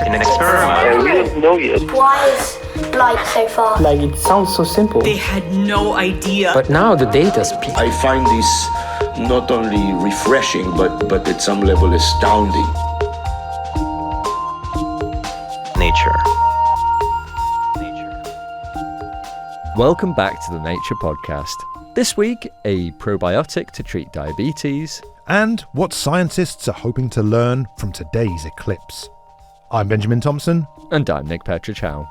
in an experiment. We don't know yet. Why is light so far? Like, it sounds so simple. They had no idea. But now the data speaks. I find this not only refreshing, but at some level astounding. Nature. Welcome back to the Nature Podcast. This week, a probiotic to treat diabetes. And what scientists are hoping to learn from today's eclipse. I'm Benjamin Thompson. And I'm Nick Petrichow.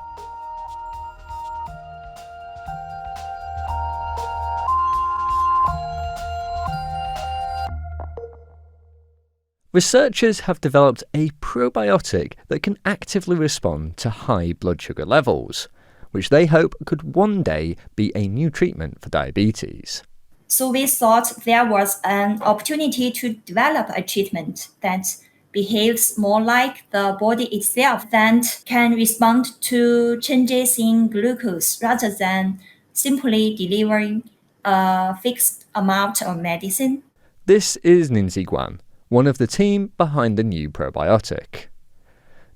Researchers have developed a probiotic that can actively respond to high blood sugar levels, which they hope could one day be a new treatment for diabetes. So we thought there was an opportunity to develop a treatment that behaves more like the body itself, that can respond to changes in glucose rather than simply delivering a fixed amount of medicine. This is Guan, one of the team behind the new probiotic.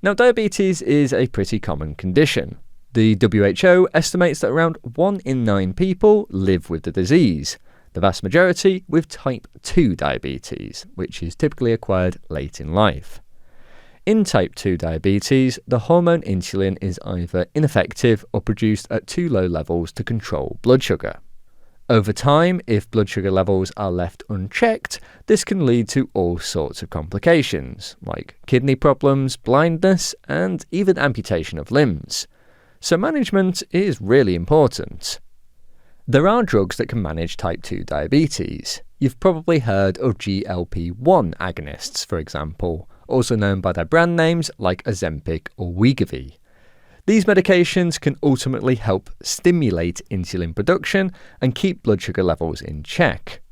Now, diabetes is a pretty common condition. The WHO estimates that around 1 in 9 people live with the disease, the vast majority with type 2 diabetes, which is typically acquired late in life. In type 2 diabetes, the hormone insulin is either ineffective or produced at too low levels to control blood sugar. Over time, if blood sugar levels are left unchecked, this can lead to all sorts of complications, like kidney problems, blindness, and even amputation of limbs. So management is really important. There are drugs that can manage type 2 diabetes. You've probably heard of GLP-1 agonists, for example, also known by their brand names like Ozempic or Wegovy. These medications can ultimately help stimulate insulin production and keep blood sugar levels in check.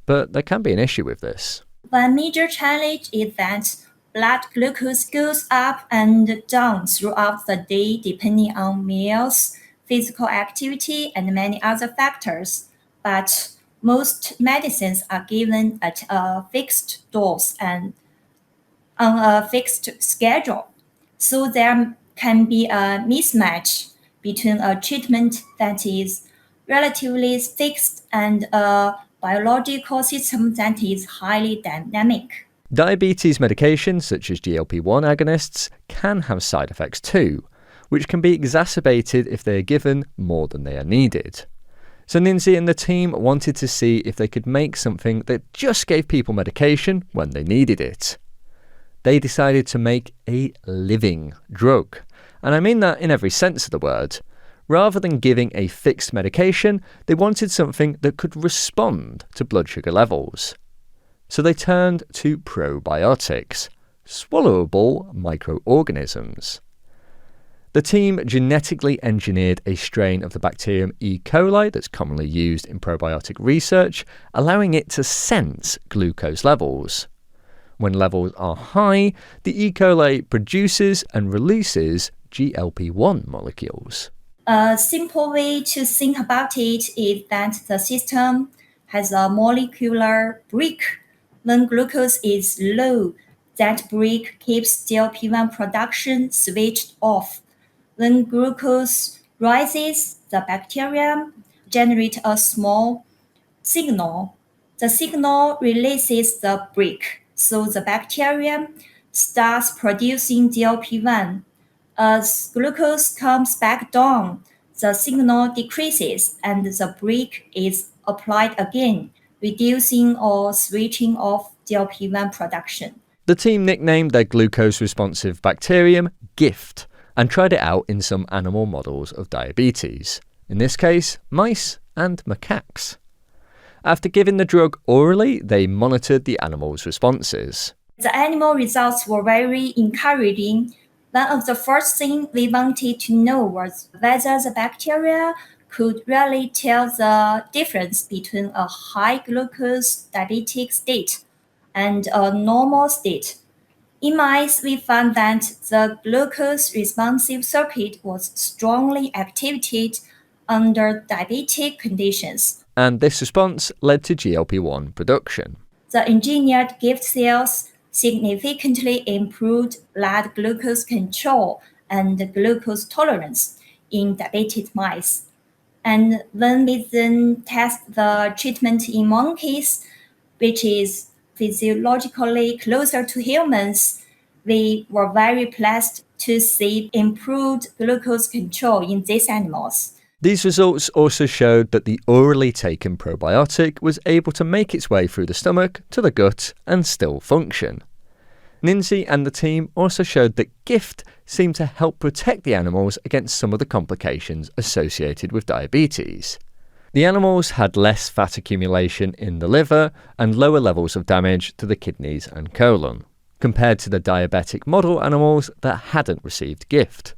But there can be an issue with this. One major challenge is that blood glucose goes up and down throughout the day depending on meals, physical activity, and many other factors. But most medicines are given at a fixed dose and on a fixed schedule. So there can be a mismatch between a treatment that is relatively fixed and a biological system that is highly dynamic. Diabetes medications such as GLP-1 agonists can have side effects too, which can be exacerbated if they are given more than they are needed. So Ninzi and the team wanted to see if they could make something that just gave people medication when they needed it. They decided to make a living drug. And I mean that in every sense of the word. Rather than giving a fixed medication, they wanted something that could respond to blood sugar levels. So they turned to probiotics, swallowable microorganisms. The team genetically engineered a strain of the bacterium E. coli that's commonly used in probiotic research, allowing it to sense glucose levels. When levels are high, the E. coli produces and releases GLP-1 molecules. A simple way to think about it is that the system has a molecular brake. When glucose is low, that brake keeps GLP-1 production switched off. When glucose rises, the bacteria generate a small signal. The signal releases the brake, so the bacteria starts producing GLP-1. As glucose comes back down, the signal decreases and the brake is applied again, reducing or switching off GLP-1 production. The team nicknamed their glucose-responsive bacterium GIFT and tried it out in some animal models of diabetes, in this case, mice and macaques. After giving the drug orally, they monitored the animals' responses. The animal results were very encouraging. One of the first things we wanted to know was whether the bacteria could really tell the difference between a high glucose diabetic state and a normal state. In mice, we found that the glucose responsive circuit was strongly activated under diabetic conditions. And this response led to GLP-1 production. The engineered gift cells significantly improved blood glucose control and glucose tolerance in diabetic mice. And when we then test the treatment in monkeys, which is physiologically closer to humans, we were very pleased to see improved glucose control in these animals. These results also showed that the orally taken probiotic was able to make its way through the stomach to the gut and still function. Ninzi and the team also showed that GIFT seemed to help protect the animals against some of the complications associated with diabetes. The animals had less fat accumulation in the liver and lower levels of damage to the kidneys and colon, compared to the diabetic model animals that hadn't received GIFT.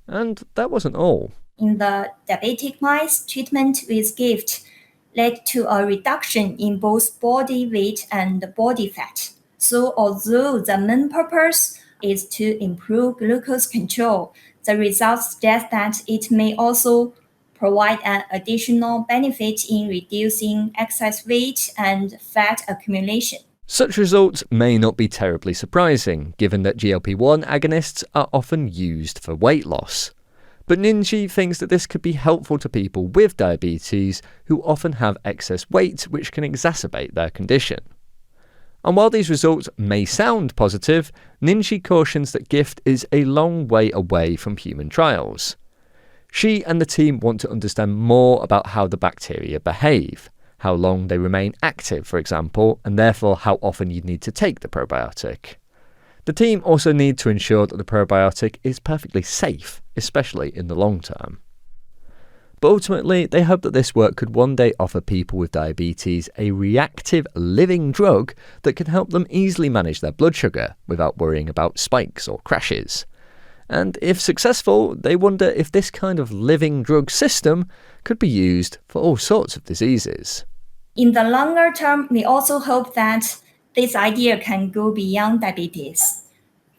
And that wasn't all. In the diabetic mice, treatment with GIFT led to a reduction in both body weight and body fat. So although the main purpose is to improve glucose control, the results suggest that it may also provide an additional benefit in reducing excess weight and fat accumulation. Such results may not be terribly surprising, given that GLP-1 agonists are often used for weight loss. But Ninji thinks that this could be helpful to people with diabetes who often have excess weight, which can exacerbate their condition. And while these results may sound positive, Ninji cautions that GIFT is a long way away from human trials. She and the team want to understand more about how the bacteria behave, how long they remain active, for example, and therefore how often you need to take the probiotic. The team also need to ensure that the probiotic is perfectly safe, especially in the long term. But ultimately, they hope that this work could one day offer people with diabetes a reactive living drug that can help them easily manage their blood sugar without worrying about spikes or crashes. And if successful, they wonder if this kind of living drug system could be used for all sorts of diseases. In the longer term, we also hope that this idea can go beyond diabetes.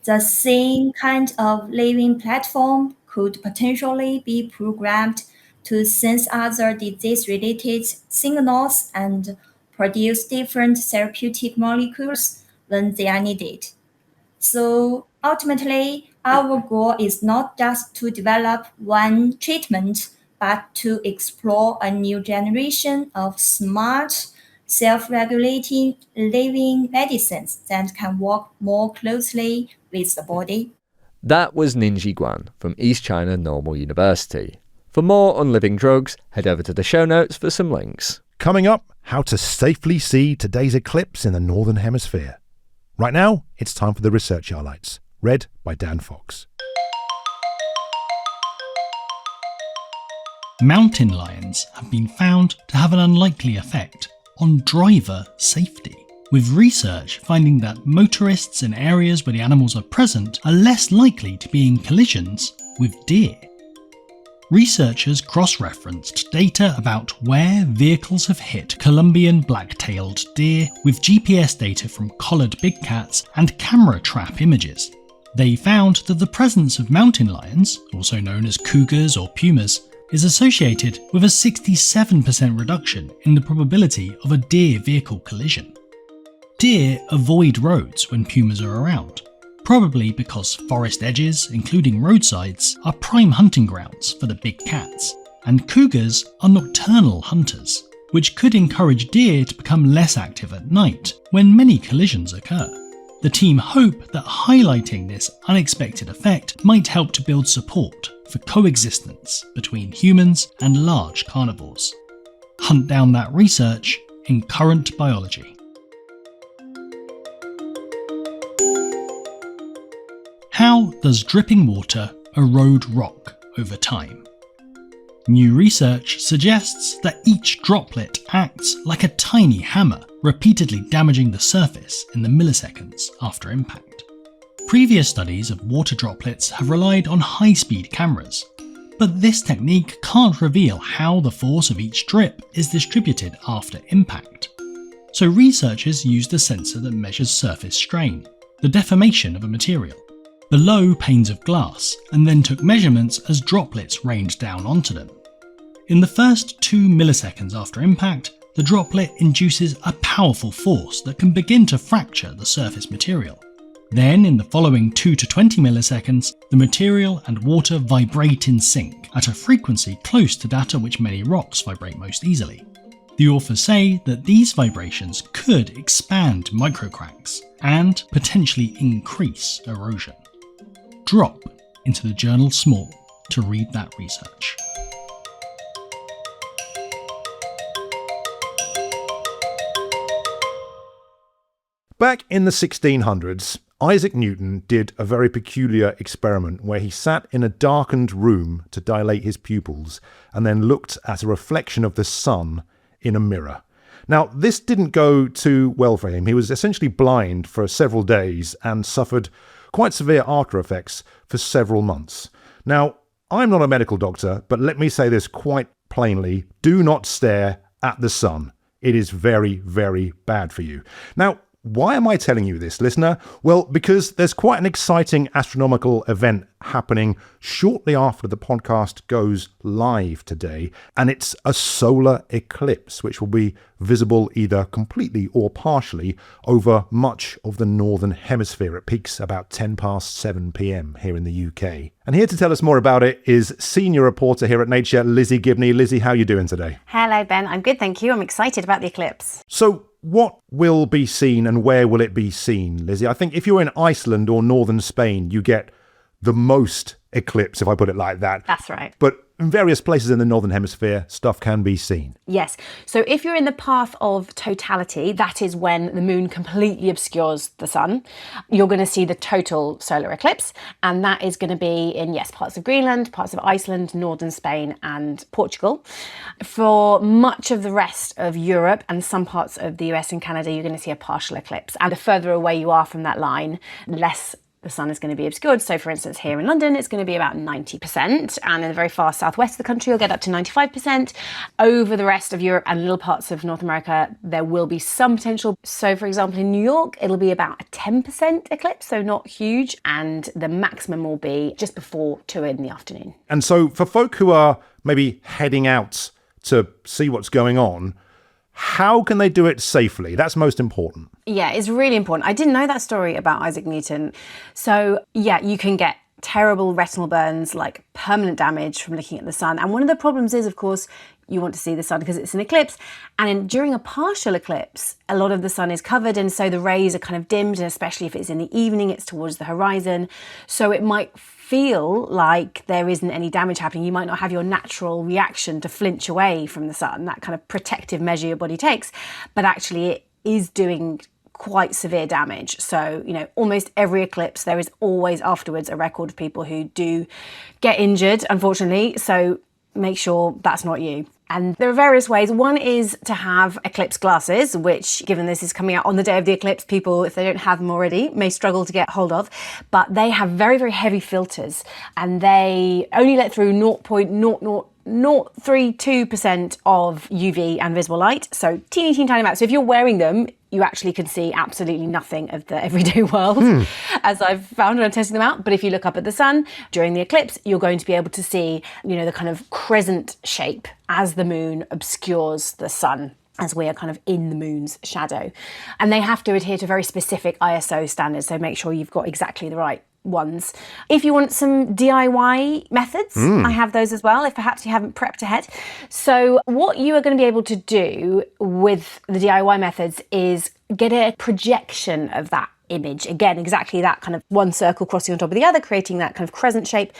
The same kind of living platform could potentially be programmed to sense other disease-related signals and produce different therapeutic molecules when they are needed. So ultimately, our goal is not just to develop one treatment, but to explore a new generation of smart, self-regulating living medicines that can work more closely with the body. That was Ninji Guan from East China Normal University. For more on living drugs, head over to the show notes for some links. Coming up, how to safely see today's eclipse in the Northern Hemisphere. Right now, it's time for the research highlights, read by Dan Fox. Mountain lions have been found to have an unlikely effect on driver safety, with research finding that motorists in areas where the animals are present are less likely to be in collisions with deer. Researchers cross-referenced data about where vehicles have hit Colombian black-tailed deer with GPS data from collared big cats and camera trap images. They found that the presence of mountain lions, also known as cougars or pumas, is associated with a 67% reduction in the probability of a deer-vehicle collision. Deer avoid roads when pumas are around, probably because forest edges, including roadsides, are prime hunting grounds for the big cats, and cougars are nocturnal hunters, which could encourage deer to become less active at night when many collisions occur. The team hope that highlighting this unexpected effect might help to build support for coexistence between humans and large carnivores. Hunt down that research in Current Biology. How does dripping water erode rock over time? New research suggests that each droplet acts like a tiny hammer, repeatedly damaging the surface in the milliseconds after impact. Previous studies of water droplets have relied on high-speed cameras, but this technique can't reveal how the force of each drip is distributed after impact. So researchers used a sensor that measures surface strain, the deformation of a material, below panes of glass, and then took measurements as droplets rained down onto them. In the first 2 milliseconds after impact, the droplet induces a powerful force that can begin to fracture the surface material. Then, in the following 2 to 20 milliseconds, the material and water vibrate in sync at a frequency close to that at which many rocks vibrate most easily. The authors say that these vibrations could expand microcracks and potentially increase erosion. Drop into the journal Small to read that research. Back in the 1600s, Isaac Newton did a very peculiar experiment where he sat in a darkened room to dilate his pupils and then looked at a reflection of the sun in a mirror. Now, this didn't go too well for him. He was essentially blind for several days and suffered quite severe after effects for several months. Now, I'm not a medical doctor, but let me say this quite plainly. Do not stare at the sun. It is very, very bad for you. Now, why am I telling you this, listener? Well, because there's quite an exciting astronomical event happening shortly after the podcast goes live today, and it's a solar eclipse, which will be visible either completely or partially over much of the northern hemisphere. It peaks about 10 past 7 p.m. here in the UK. And here to tell us more about it is senior reporter here at Nature, Lizzie Gibney. Lizzie, how are you doing today? Hello, Ben. I'm good, thank you. I'm excited about the eclipse. So, what will be seen and where will it be seen, Lizzie? I think if you're in Iceland or northern Spain, you get the most eclipse, if I put it like that. That's right. But in various places in the northern hemisphere, stuff can be seen. Yes. So if you're in the path of totality, that is when the moon completely obscures the sun, you're going to see the total solar eclipse. And that is going to be in, yes, parts of Greenland, parts of Iceland, northern Spain and Portugal. For much of the rest of Europe and some parts of the US and Canada, you're going to see a partial eclipse. And the further away you are from that line, less the sun is going to be obscured. So for instance, here in London, it's going to be about 90%. And in the very far southwest of the country, you'll get up to 95%. Over the rest of Europe and little parts of North America, there will be some potential. So for example, in New York, it'll be about a 10% eclipse, so not huge. And the maximum will be just before 2 in the afternoon. And so for folk who are maybe heading out to see what's going on, how can they do it safely? That's most important. Yeah, it's really important. I didn't know that story about Isaac Newton. So yeah, you can get terrible retinal burns, like permanent damage from looking at the sun. And one of the problems is, of course, you want to see the sun because it's an eclipse. And during a partial eclipse, a lot of the sun is covered. And so the rays are kind of dimmed. And especially if it's in the evening, it's towards the horizon. So it might feel like there isn't any damage happening. You might not have your natural reaction to flinch away from the sun, that kind of protective measure your body takes. But actually it is doing quite severe damage. So, almost every eclipse, there is always afterwards a record of people who do get injured, unfortunately. So make sure that's not you. And there are various ways. One is to have eclipse glasses, which, given this is coming out on the day of the eclipse, people, if they don't have them already, may struggle to get hold of. But they have very, very heavy filters, and they only let through 0.032% of UV and visible light. So teeny tiny amount. So if you're wearing them, you actually can see absolutely nothing of the everyday world, as I've found when I'm testing them out. But if you look up at the sun during the eclipse, you're going to be able to see, the kind of crescent shape as the moon obscures the sun, as we are kind of in the moon's shadow. And they have to adhere to very specific ISO standards, so make sure you've got exactly the right ones. If you want some DIY methods, I have those as well, if perhaps you haven't prepped ahead. So what you are going to be able to do with the DIY methods is get a projection of that image. Again, exactly that kind of one circle crossing on top of the other, creating that kind of crescent shape.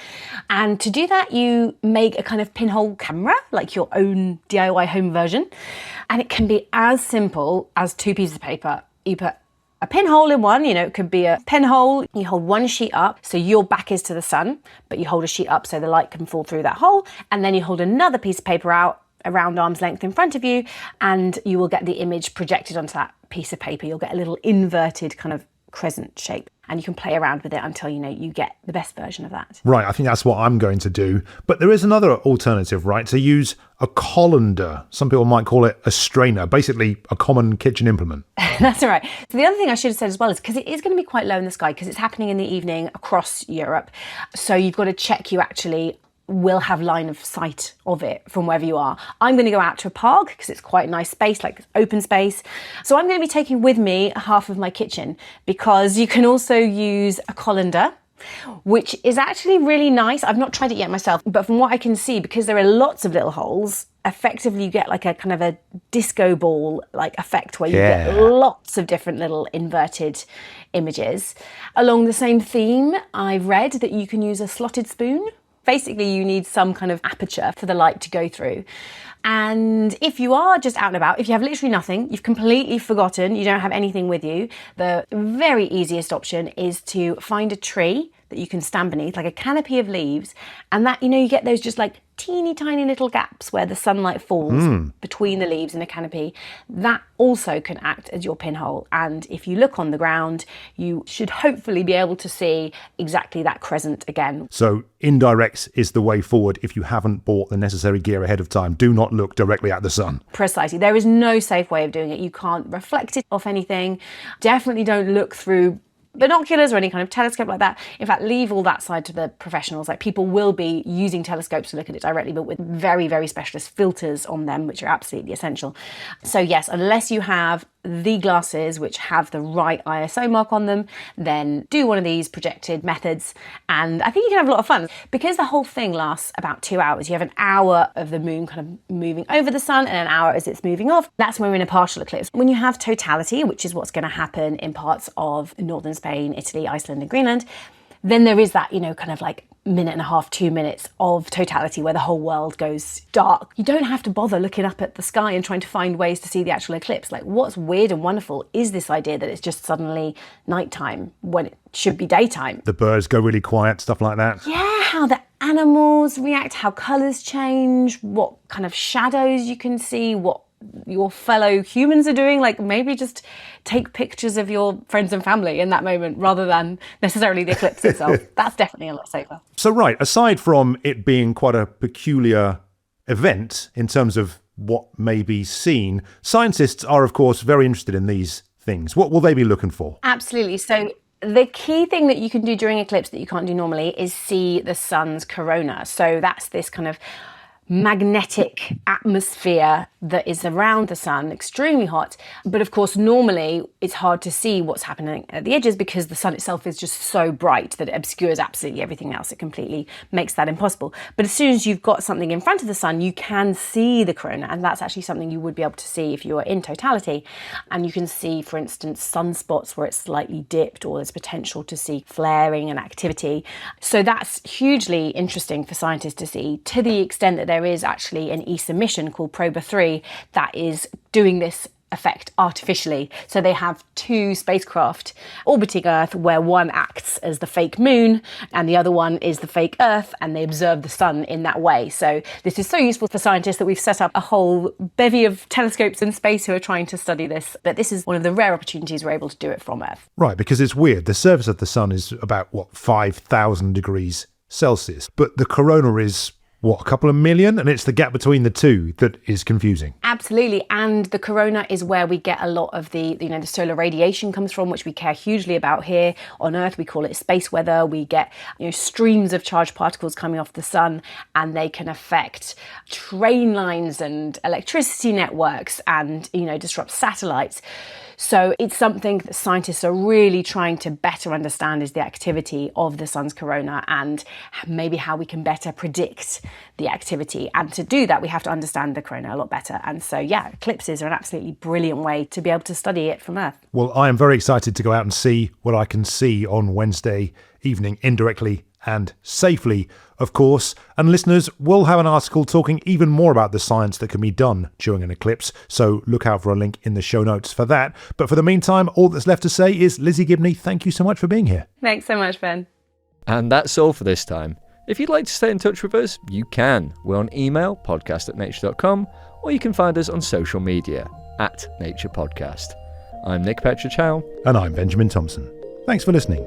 And to do that, you make a kind of pinhole camera, like your own DIY home version. And it can be as simple as 2 pieces of paper. You put a pinhole in one, it could be a pinhole. You hold one sheet up, so your back is to the sun, but you hold a sheet up so the light can fall through that hole. And then you hold another piece of paper out around arm's length in front of you, and you will get the image projected onto that piece of paper. You'll get a little inverted kind of crescent shape, and you can play around with it until you get the best version of that. Right, I think that's what I'm going to do. But there is another alternative, right? To use a colander. Some people might call it a strainer, basically a common kitchen implement. That's all right. So the other thing I should have said as well is because it is going to be quite low in the sky because it's happening in the evening across Europe. So you've got to check you actually will have line of sight of it from wherever you are. I'm going to go out to a park because it's quite a nice space, like open space. So I'm going to be taking with me half of my kitchen, because you can also use a colander, which is actually really nice. I've not tried it yet myself, but from what I can see, because there are lots of little holes, effectively you get like a kind of a disco ball like effect where you get lots of different little inverted images. Along the same theme, I've read that you can use a slotted spoon. Basically, you need some kind of aperture for the light to go through. And if you are just out and about, if you have literally nothing, you've completely forgotten, you don't have anything with you, the very easiest option is to find a tree that you can stand beneath, like a canopy of leaves. And that, you get those just like teeny tiny little gaps where the sunlight falls between the leaves in a canopy. That also can act as your pinhole. And if you look on the ground, you should hopefully be able to see exactly that crescent again. So indirects is the way forward if you haven't bought the necessary gear ahead of time. Do not look directly at the sun. Precisely. There is no safe way of doing it. You can't reflect it off anything. Definitely don't look through binoculars or any kind of telescope like that. In fact, leave all that side to the professionals. Like, people will be using telescopes to look at it directly, but with very, very specialist filters on them, which are absolutely essential. So yes, unless you have the glasses which have the right ISO mark on them, then do one of these projected methods, and I think you can have a lot of fun. Because the whole thing lasts about 2 hours, you have an hour of the moon kind of moving over the sun and an hour as it's moving off. That's when we're in a partial eclipse. When you have totality, which is what's going to happen in parts of northern Spain, Italy, Iceland and Greenland, then there is that, kind of like minute and a half, 2 minutes of totality where the whole world goes dark. You don't have to bother looking up at the sky and trying to find ways to see the actual eclipse. Like, what's weird and wonderful is this idea that it's just suddenly nighttime when it should be daytime. The birds go really quiet, stuff like that. Yeah, how the animals react, how colours change, what kind of shadows you can see, what your fellow humans are doing. Like, maybe just take pictures of your friends and family in that moment rather than necessarily the eclipse itself. That's definitely a lot safer. So right, aside from it being quite a peculiar event in terms of what may be seen, scientists are of course very interested in these things. What will they be looking for? Absolutely. So the key thing that you can do during eclipse that you can't do normally is see the sun's corona. So that's this kind of magnetic atmosphere that is around the sun, extremely hot. But of course, normally it's hard to see what's happening at the edges because the sun itself is just so bright that it obscures absolutely everything else. It completely makes that impossible. But as soon as you've got something in front of the sun, you can see the corona. And that's actually something you would be able to see if you are in totality. And you can see, for instance, sunspots where it's slightly dipped, or there's potential to see flaring and activity. So that's hugely interesting for scientists to see, to the extent that there is actually an ESA mission called Proba 3 that is doing this effect artificially. So they have 2 spacecraft orbiting Earth, where one acts as the fake moon and the other one is the fake Earth, and they observe the sun in that way. So this is so useful for scientists that we've set up a whole bevy of telescopes in space who are trying to study this. But this is one of the rare opportunities we're able to do it from Earth. Right, because it's weird. The surface of the sun is about, 5,000 degrees Celsius. But the corona is a couple of million? And it's the gap between the two that is confusing. Absolutely. And the corona is where we get a lot of the solar radiation comes from, which we care hugely about here on Earth. We call it space weather. We get streams of charged particles coming off the sun, and they can affect train lines and electricity networks and, disrupt satellites. So it's something that scientists are really trying to better understand, is the activity of the sun's corona and maybe how we can better predict the activity. And to do that, we have to understand the corona a lot better. And so, eclipses are an absolutely brilliant way to be able to study it from Earth. Well, I am very excited to go out and see what I can see on Wednesday evening, indirectly and safely, of course. And listeners, we'll have an article talking even more about the science that can be done during an eclipse, so look out for a link in the show notes for that. But for the meantime, all that's left to say is, Lizzie Gibney, thank you so much for being here. Thanks so much, Ben. And that's all for this time. If you'd like to stay in touch with us, you can. We're on email, podcast@nature.com, or you can find us on social media, @NaturePodcast. I'm Nick Petrochow. And I'm Benjamin Thompson. Thanks for listening.